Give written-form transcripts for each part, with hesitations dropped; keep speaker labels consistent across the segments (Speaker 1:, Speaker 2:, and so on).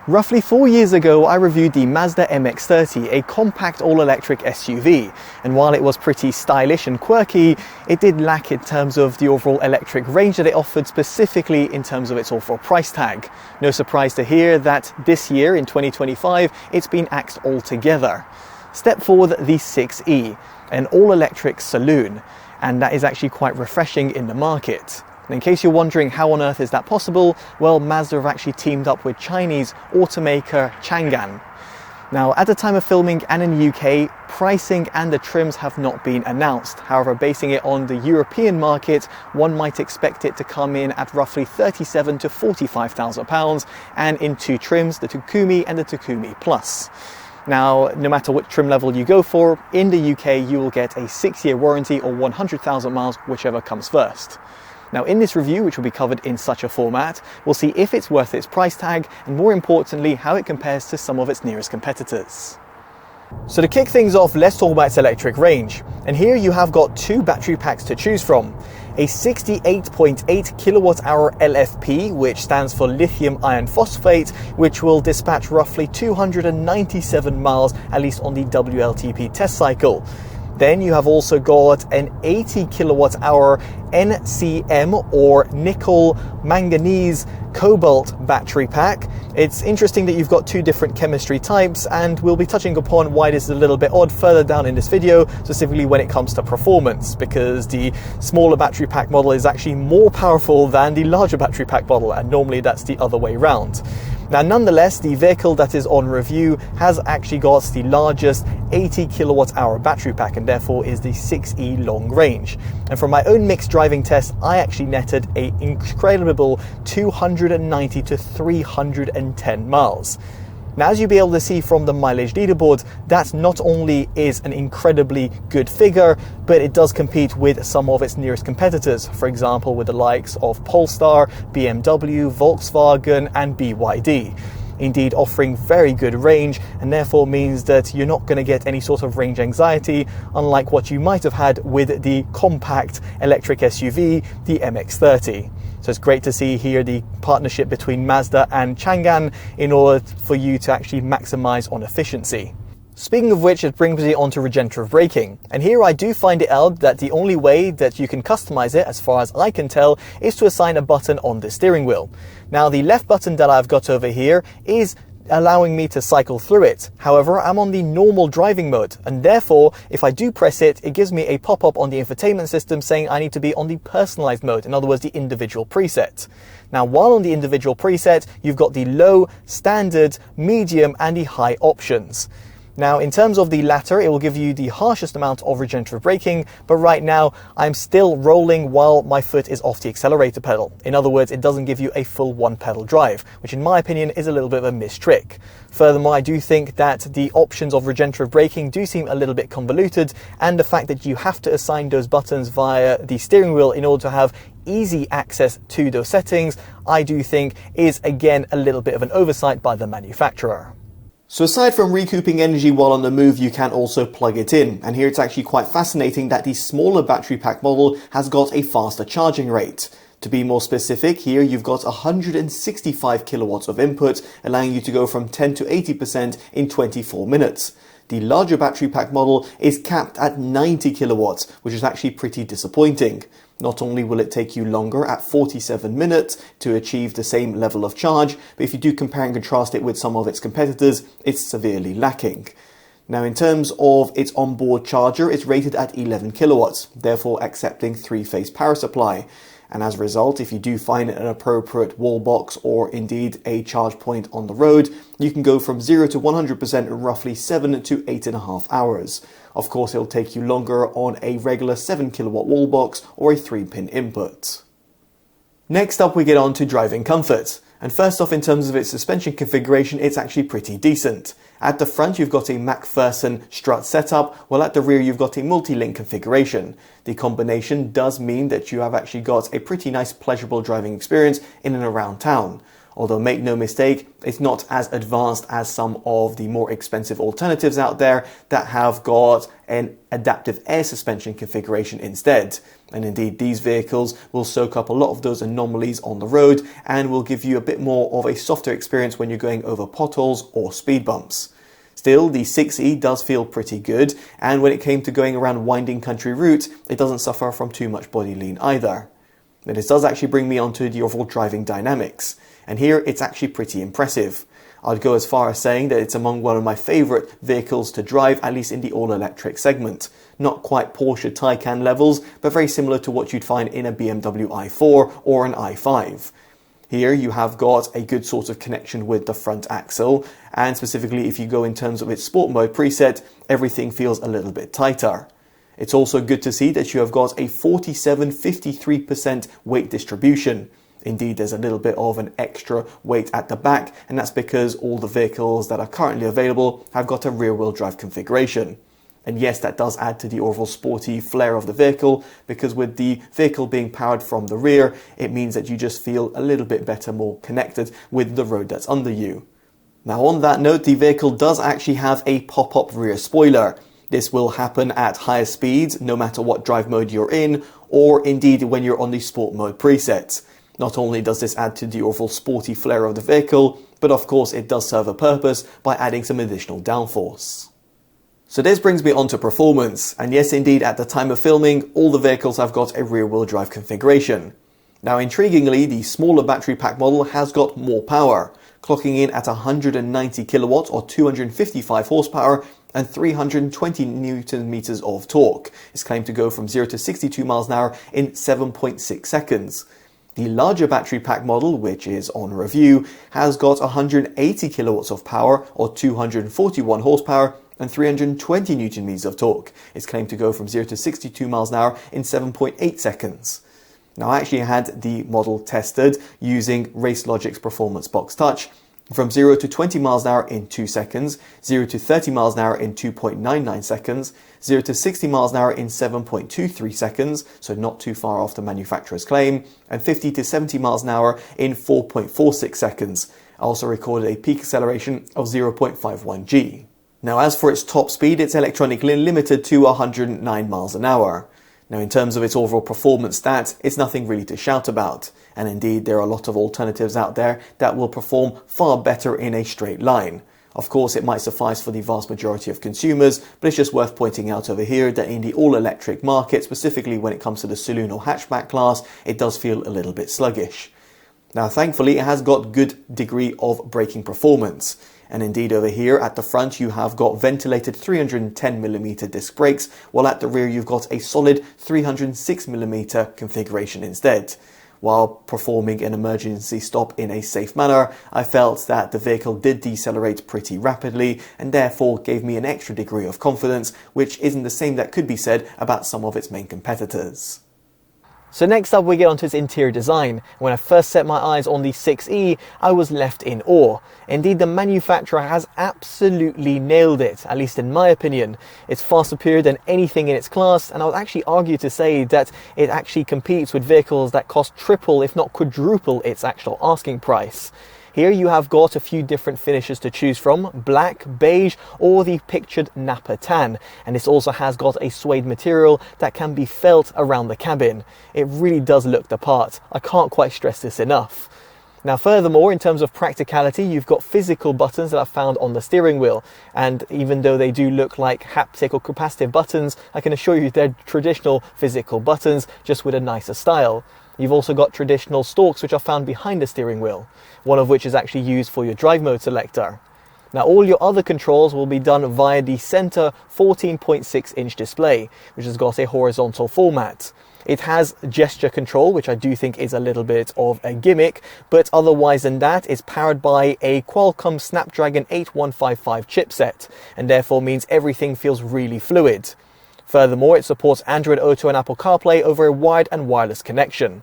Speaker 1: Roughly 4 years ago, I reviewed the Mazda MX-30, a compact all-electric SUV, and while it was pretty stylish and quirky, it did lack in terms of the overall electric range that it offered, specifically in terms of its overall price tag. No surprise to hear that this year, in 2025, it's been axed altogether. Step forward the 6e, an all-electric saloon, and that is actually quite refreshing in the market. And in case you're wondering how on earth is that possible, well, Mazda have actually teamed up with Chinese automaker Changan. Now, at the time of filming and in the UK, pricing and the trims have not been announced. However, basing it on the European market, one might expect it to come in at roughly £37,000 to £45,000, and in two trims, the Takumi and the Takumi Plus. Now, no matter what trim level you go for, in the UK you will get a 6-year warranty or 100,000 miles, whichever comes first. Now, in this review, which will be covered in such a format, we'll see if it's worth its price tag and, more importantly, how it compares to some of its nearest competitors. So to kick things off, let's talk about its electric range. And here you have got two battery packs to choose from. A 68.8 kilowatt hour LFP, which stands for lithium iron phosphate, which will dispatch roughly 297 miles, at least on the WLTP test cycle. Then you have also got an 80 kilowatt hour NCM, or nickel manganese cobalt battery pack. It's interesting that you've got two different chemistry types, and we'll be touching upon why this is a little bit odd further down in this video, specifically when it comes to performance, because the smaller battery pack model is actually more powerful than the larger battery pack model, and normally that's the other way around. Now, nonetheless, the vehicle that is on review has actually got the largest 80 kilowatt hour battery pack, and therefore is the 6e long range. And from my own mixed driving test, I actually netted an incredible 290 to 310 miles. Now, as you'll be able to see from the mileage leaderboard, that not only is an incredibly good figure, but it does compete with some of its nearest competitors, for example with the likes of Polestar, BMW, Volkswagen and BYD. Indeed, offering very good range, and therefore means that you're not going to get any sort of range anxiety, unlike what you might have had with the compact electric SUV, the MX-30. So it's great to see here the partnership between Mazda and Changan in order for you to actually maximize on efficiency. Speaking of which, it brings me on to regenerative braking. And here I do find it odd that the only way that you can customize it, as far as I can tell, is to assign a button on the steering wheel. Now, the left button that I've got over here is allowing me to cycle through it. However, I'm on the normal driving mode, and therefore, if I do press it, it gives me a pop-up on the infotainment system saying I need to be on the personalized mode, in other words, the individual preset. Now, while on the individual preset, you've got the low, standard, medium, and the high options. Now, in terms of the latter, it will give you the harshest amount of regenerative braking, but right now I'm still rolling while my foot is off the accelerator pedal. In other words, it doesn't give you a full one-pedal drive, which in my opinion is a little bit of a missed trick. Furthermore, I do think that the options of regenerative braking do seem a little bit convoluted, and the fact that you have to assign those buttons via the steering wheel in order to have easy access to those settings, I do think is again a little bit of an oversight by the manufacturer. So aside from recouping energy while on the move, you can also plug it in. And here it's actually quite fascinating that the smaller battery pack model has got a faster charging rate. To be more specific, here you've got 165 kilowatts of input, allowing you to go from 10 to 80% in 24 minutes. The larger battery pack model is capped at 90 kilowatts, which is actually pretty disappointing. Not only will it take you longer at 47 minutes to achieve the same level of charge, but if you do compare and contrast it with some of its competitors, it's severely lacking. Now, in terms of its onboard charger, it's rated at 11 kilowatts, therefore accepting 3-phase power supply. And as a result, if you do find an appropriate wall box or indeed a charge point on the road, you can go from 0 to 100% in roughly 7 to 8.5 hours. Of course, it'll take you longer on a regular 7 kilowatt wall box or a 3-pin input. Next up, we get on to driving comfort. And first off, in terms of its suspension configuration, it's actually pretty decent. At the front, you've got a MacPherson strut setup, while at the rear, you've got a multi-link configuration. The combination does mean that you have actually got a pretty nice, pleasurable driving experience in and around town. Although make no mistake, it's not as advanced as some of the more expensive alternatives out there that have got an adaptive air suspension configuration instead. And indeed, these vehicles will soak up a lot of those anomalies on the road and will give you a bit more of a softer experience when you're going over potholes or speed bumps. Still, the 6E does feel pretty good, and when it came to going around winding country routes, it doesn't suffer from too much body lean either. Now, this does actually bring me onto the overall driving dynamics, and here it's actually pretty impressive. I'd go as far as saying that it's among one of my favourite vehicles to drive, at least in the all-electric segment. Not quite Porsche Taycan levels, but very similar to what you'd find in a BMW i4 or an i5. Here you have got a good sort of connection with the front axle, and specifically if you go in terms of its sport mode preset, everything feels a little bit tighter. It's also good to see that you have got a 47-53% weight distribution. Indeed, there's a little bit of an extra weight at the back, and that's because all the vehicles that are currently available have got a rear-wheel drive configuration. And yes, that does add to the overall sporty flair of the vehicle, because with the vehicle being powered from the rear, it means that you just feel a little bit better, more connected with the road that's under you. Now on that note, the vehicle does actually have a pop-up rear spoiler. This will happen at higher speeds, no matter what drive mode you're in, or indeed when you're on the sport mode preset. Not only does this add to the overall sporty flair of the vehicle, but of course it does serve a purpose by adding some additional downforce. So this brings me on to performance, and yes indeed at the time of filming, all the vehicles have got a rear-wheel drive configuration. Now intriguingly, the smaller battery pack model has got more power, clocking in at 190 kilowatts or 255 horsepower and 320 newton meters of torque. It's claimed to go from 0 to 62 miles an hour in 7.6 seconds. The larger battery pack model, which is on review, has got 180 kilowatts of power or 241 horsepower and 320 newton meters of torque. It's claimed to go from 0 to 62 miles an hour in 7.8 seconds. Now I actually had the model tested using Race Logic's Performance Box Touch from 0 to 20 miles an hour in 2 seconds, 0 to 30 miles an hour in 2.99 seconds, 0 to 60 miles an hour in 7.23 seconds, so not too far off the manufacturer's claim, and 50 to 70 miles an hour in 4.46 seconds. I also recorded a peak acceleration of 0.51 G. Now as for its top speed, it's electronically limited to 109 miles an hour. Now in terms of its overall performance stats, it's nothing really to shout about. And indeed, there are a lot of alternatives out there that will perform far better in a straight line. Of course, it might suffice for the vast majority of consumers, but it's just worth pointing out over here that in the all-electric market, specifically when it comes to the saloon or hatchback class, it does feel a little bit sluggish. Now thankfully, it has got good degree of braking performance. And indeed over here at the front you have got ventilated 310mm disc brakes, while at the rear you've got a solid 306mm configuration instead. While performing an emergency stop in a safe manner, I felt that the vehicle did decelerate pretty rapidly and therefore gave me an extra degree of confidence, which isn't the same that could be said about some of its main competitors. So next up we get onto its interior design. When I first set my eyes on the 6E, I was left in awe. Indeed, the manufacturer has absolutely nailed it, at least in my opinion. It's far superior than anything in its class, and I would actually argue to say that it actually competes with vehicles that cost triple, if not quadruple, its actual asking price. Here you have got a few different finishes to choose from, black, beige or the pictured Napa tan, and this also has got a suede material that can be felt around the cabin. It really does look the part. I can't quite stress this enough. Now furthermore, in terms of practicality, you've got physical buttons that are found on the steering wheel, and even though they do look like haptic or capacitive buttons, I can assure you they're traditional physical buttons, just with a nicer style. You've also got traditional stalks which are found behind the steering wheel, one of which is actually used for your drive mode selector. Now all your other controls will be done via the center 14.6-inch display, which has got a horizontal format. It has gesture control, which I do think is a little bit of a gimmick, but otherwise than that, it's powered by a Qualcomm Snapdragon 8155 chipset, and therefore means everything feels really fluid. Furthermore, it supports Android Auto and Apple CarPlay over a wired and wireless connection.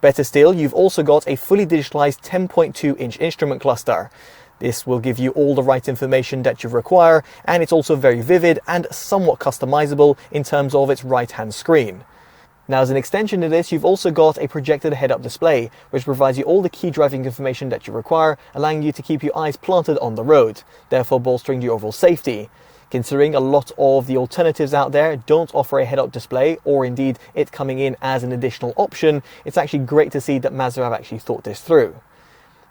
Speaker 1: Better still, you've also got a fully digitalized 10.2-inch instrument cluster. This will give you all the right information that you require, and it's also very vivid and somewhat customizable in terms of its right-hand screen. Now, as an extension to this, you've also got a projected head-up display, which provides you all the key driving information that you require, allowing you to keep your eyes planted on the road, therefore bolstering your overall safety. Considering a lot of the alternatives out there don't offer a head-up display, or indeed it coming in as an additional option, it's actually great to see that Mazda have actually thought this through.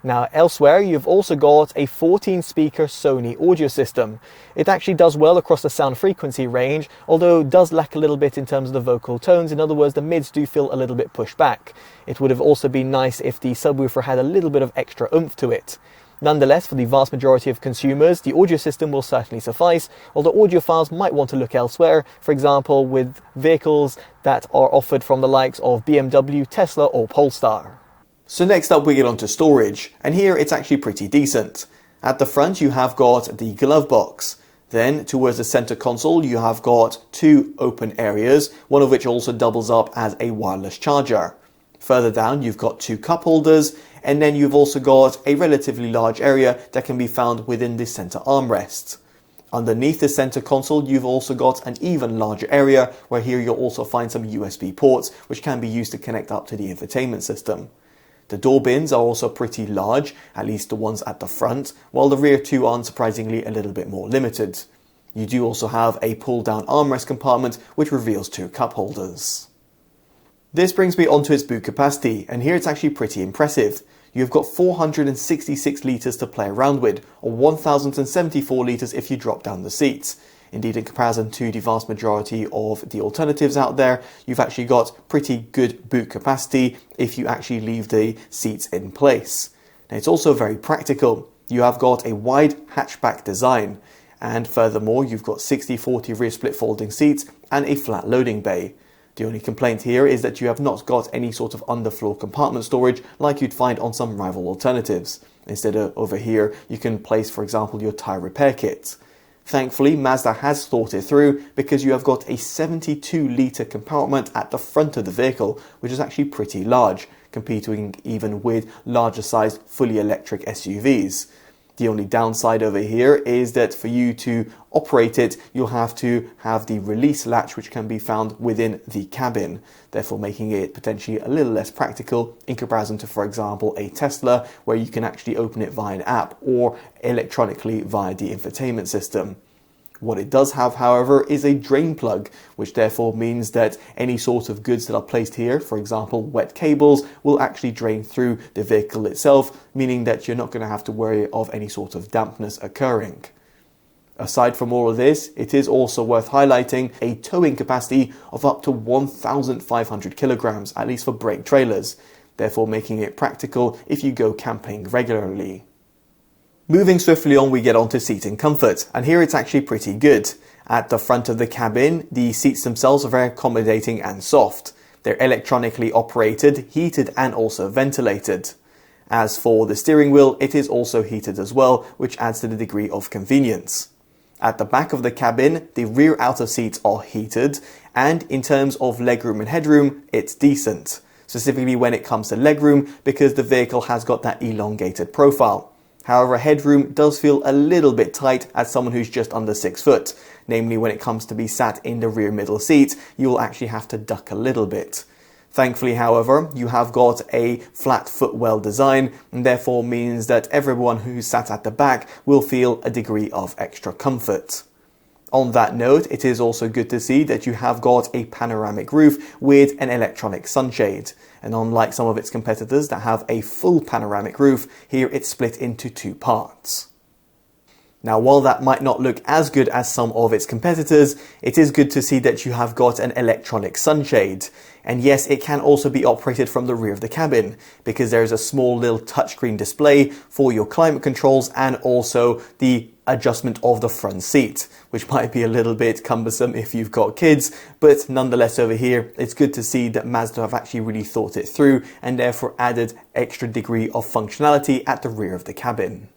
Speaker 1: Now, elsewhere, you've also got a 14-speaker Sony audio system. It actually does well across the sound frequency range, although it does lack a little bit in terms of the vocal tones. In other words, the mids do feel a little bit pushed back. It would have also been nice if the subwoofer had a little bit of extra oomph to it. Nonetheless, for the vast majority of consumers, the audio system will certainly suffice, although audiophiles might want to look elsewhere, for example, with vehicles that are offered from the likes of BMW, Tesla, or Polestar. So next up we get onto storage, and here it's actually pretty decent. At the front you have got the glove box. Then towards the center console you have got two open areas, one of which also doubles up as a wireless charger. Further down you've got two cup holders, and then you've also got a relatively large area that can be found within the center armrest. Underneath the center console you've also got an even larger area, where here you'll also find some USB ports which can be used to connect up to the infotainment system. The door bins are also pretty large, at least the ones at the front, while the rear two are unsurprisingly a little bit more limited. You do also have a pull-down armrest compartment which reveals two cup holders. This brings me onto its boot capacity, and here it's actually pretty impressive. You've got 466 litres to play around with, or 1074 litres if you drop down the seats. Indeed, in comparison to the vast majority of the alternatives out there, you've actually got pretty good boot capacity if you actually leave the seats in place. Now, it's also very practical. You have got a wide hatchback design, and furthermore, you've got 60/40 rear split folding seats and a flat loading bay. The only complaint here is that you have not got any sort of underfloor compartment storage like you'd find on some rival alternatives. Instead of over here, you can place, for example, your tyre repair kit. Thankfully, Mazda has thought it through, because you have got a 72-litre compartment at the front of the vehicle, which is actually pretty large, competing even with larger sized fully electric SUVs. The only downside over here is that for you to operate it, you'll have to have the release latch, which can be found within the cabin, therefore making it potentially a little less practical in comparison to, for example, a Tesla, where you can actually open it via an app or electronically via the infotainment system. What it does have, however, is a drain plug, which therefore means that any sort of goods that are placed here, for example wet cables, will actually drain through the vehicle itself, meaning that you're not going to have to worry of any sort of dampness occurring. Aside from all of this, it is also worth highlighting a towing capacity of up to 1,500 kilograms, at least for brake trailers, therefore making it practical if you go camping regularly. Moving swiftly on, we get onto seating comfort, and here it's actually pretty good. At the front of the cabin, the seats themselves are very accommodating and soft. They're electronically operated, heated and also ventilated. As for the steering wheel, it is also heated as well, which adds to the degree of convenience. At the back of the cabin, the rear outer seats are heated, and in terms of legroom and headroom, it's decent. Specifically when it comes to legroom, because the vehicle has got that elongated profile. However, headroom does feel a little bit tight as someone who's just under 6 foot. Namely, when it comes to be sat in the rear middle seat, you will actually have to duck a little bit. Thankfully, however, you have got a flat footwell design, and therefore means that everyone who's sat at the back will feel a degree of extra comfort. On that note, it is also good to see that you have got a panoramic roof with an electronic sunshade. And unlike some of its competitors that have a full panoramic roof, here it's split into two parts. Now, while that might not look as good as some of its competitors, it is good to see that you have got an electronic sunshade. And yes, it can also be operated from the rear of the cabin, because there is a small little touchscreen display for your climate controls and also the adjustment of the front seat, which might be a little bit cumbersome if you've got kids, but nonetheless over here, it's good to see that Mazda have actually really thought it through and therefore added extra degree of functionality at the rear of the cabin.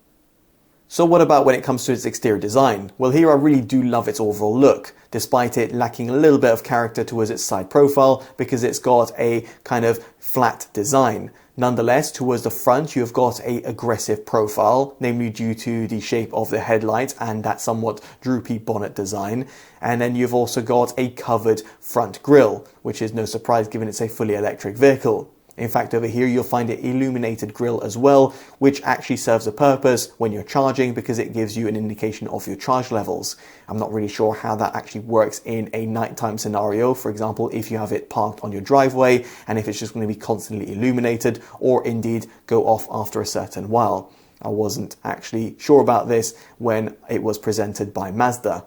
Speaker 1: So what about when it comes to its exterior design? Well, here I really do love its overall look, despite it lacking a little bit of character towards its side profile, because it's got a kind of flat design. Nonetheless, towards the front, you have got an aggressive profile, namely due to the shape of the headlights and that somewhat droopy bonnet design. And then you've also got a covered front grille, which is no surprise given it's a fully electric vehicle. In fact, over here, you'll find an illuminated grille as well, which actually serves a purpose when you're charging because it gives you an indication of your charge levels. I'm not really sure how that actually works in a nighttime scenario. For example, if you have it parked on your driveway and if it's just going to be constantly illuminated or indeed go off after a certain while. I wasn't actually sure about this when it was presented by Mazda.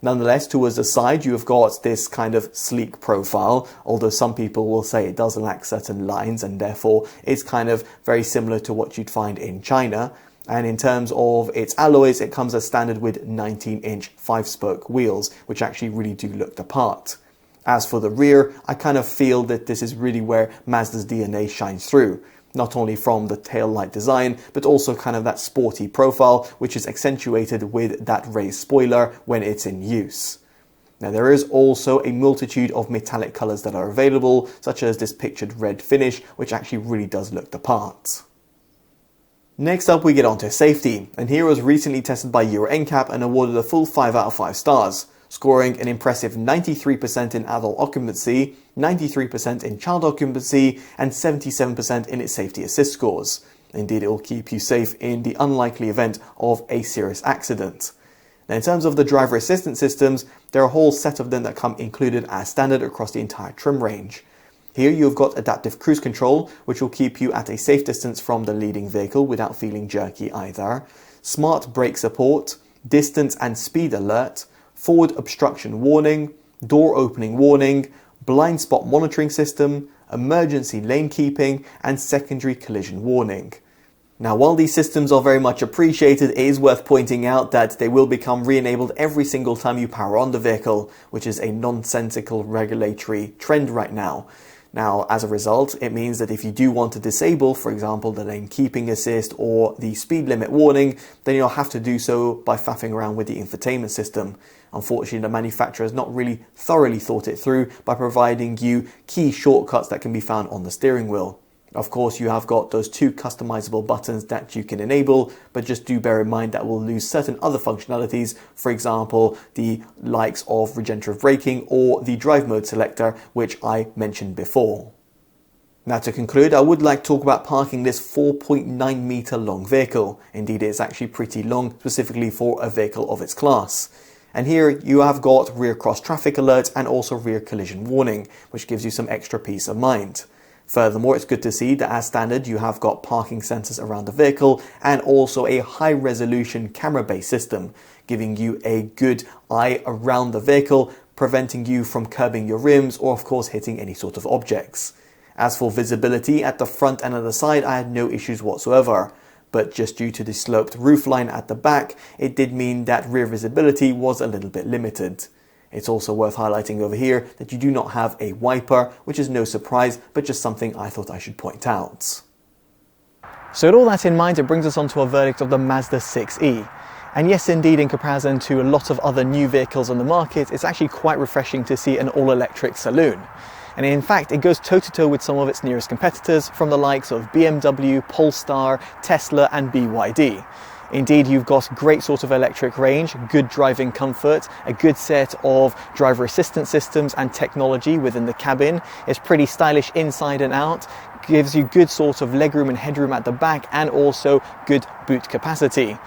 Speaker 1: Nonetheless, towards the side, you have got this kind of sleek profile, although some people will say it does lack certain lines and therefore it's kind of very similar to what you'd find in China. And in terms of its alloys, it comes as standard with 19-inch 5-spoke wheels, which actually really do look the part. As for the rear, I kind of feel that this is really where Mazda's DNA shines through. Not only from the tail light design, but also kind of that sporty profile, which is accentuated with that raised spoiler when it's in use. Now there is also a multitude of metallic colors that are available, such as this pictured red finish, which actually really does look the part. Next up we get onto safety, and here was recently tested by Euro NCAP and awarded a full 5 out of 5 stars. Scoring an impressive 93% in adult occupancy, 93% in child occupancy, and 77% in its safety assist scores. Indeed, it will keep you safe in the unlikely event of a serious accident. Now, in terms of the driver assistance systems, there are a whole set of them that come included as standard across the entire trim range. Here you've got adaptive cruise control, which will keep you at a safe distance from the leading vehicle without feeling jerky either, smart brake support, distance and speed alert, forward obstruction warning, door opening warning, blind spot monitoring system, emergency lane keeping, and secondary collision warning. Now, while these systems are very much appreciated, it is worth pointing out that they will become re-enabled every single time you power on the vehicle, which is a nonsensical regulatory trend right now. Now, as a result, it means that if you do want to disable, for example, the lane keeping assist or the speed limit warning, then you'll have to do so by faffing around with the infotainment system. Unfortunately, the manufacturer has not really thoroughly thought it through by providing you key shortcuts that can be found on the steering wheel. Of course, you have got those 2 customizable buttons that you can enable, but just do bear in mind that we'll lose certain other functionalities, for example, the likes of regenerative braking or the drive mode selector, which I mentioned before. Now, to conclude, I would like to talk about parking this 4.9 meter long vehicle. Indeed, it's actually pretty long, specifically for a vehicle of its class. And here you have got rear cross traffic alert and also rear collision warning, which gives you some extra peace of mind. Furthermore, it's good to see that as standard you have got parking sensors around the vehicle and also a high resolution camera based system, giving you a good eye around the vehicle, preventing you from curbing your rims or of course hitting any sort of objects. As for visibility at the front and at the side, I had no issues whatsoever. But just due to the sloped roofline at the back, it did mean that rear visibility was a little bit limited. It's also worth highlighting over here that you do not have a wiper, which is no surprise, but just something I thought I should point out.
Speaker 2: So with all that in mind, it brings us on to a verdict of the Mazda 6e. And yes, indeed, in comparison to a lot of other new vehicles on the market, it's actually quite refreshing to see an all-electric saloon. And in fact, it goes toe-to-toe with some of its nearest competitors from the likes of BMW, Polestar, Tesla and BYD. Indeed, you've got great sort of electric range, good driving comfort, a good set of driver assistance systems and technology within the cabin. It's pretty stylish inside and out, gives you good sort of legroom and headroom at the back and also good boot capacity.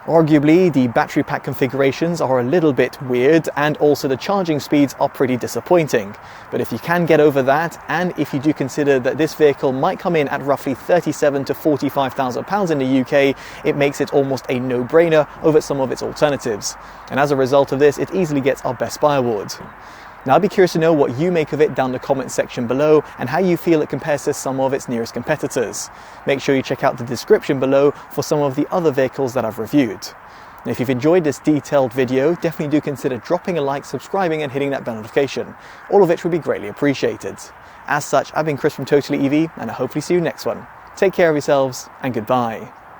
Speaker 2: Arguably, the battery pack configurations are a little bit weird and also the charging speeds are pretty disappointing. But if you can get over that, and if you do consider that this vehicle might come in at roughly £37,000 to £45,000 in the UK, it makes it almost a no-brainer over some of its alternatives. And as a result of this, it easily gets our Best Buy award. Now, I'd be curious to know what you make of it down in the comment section below and how you feel it compares to some of its nearest competitors. Make sure you check out the description below for some of the other vehicles that I've reviewed. And if you've enjoyed this detailed video, definitely do consider dropping a like, subscribing and hitting that bell notification, all of which would be greatly appreciated. As such, I've been Chris from TotallyEV and I'll hopefully see you next one. Take care of yourselves and goodbye.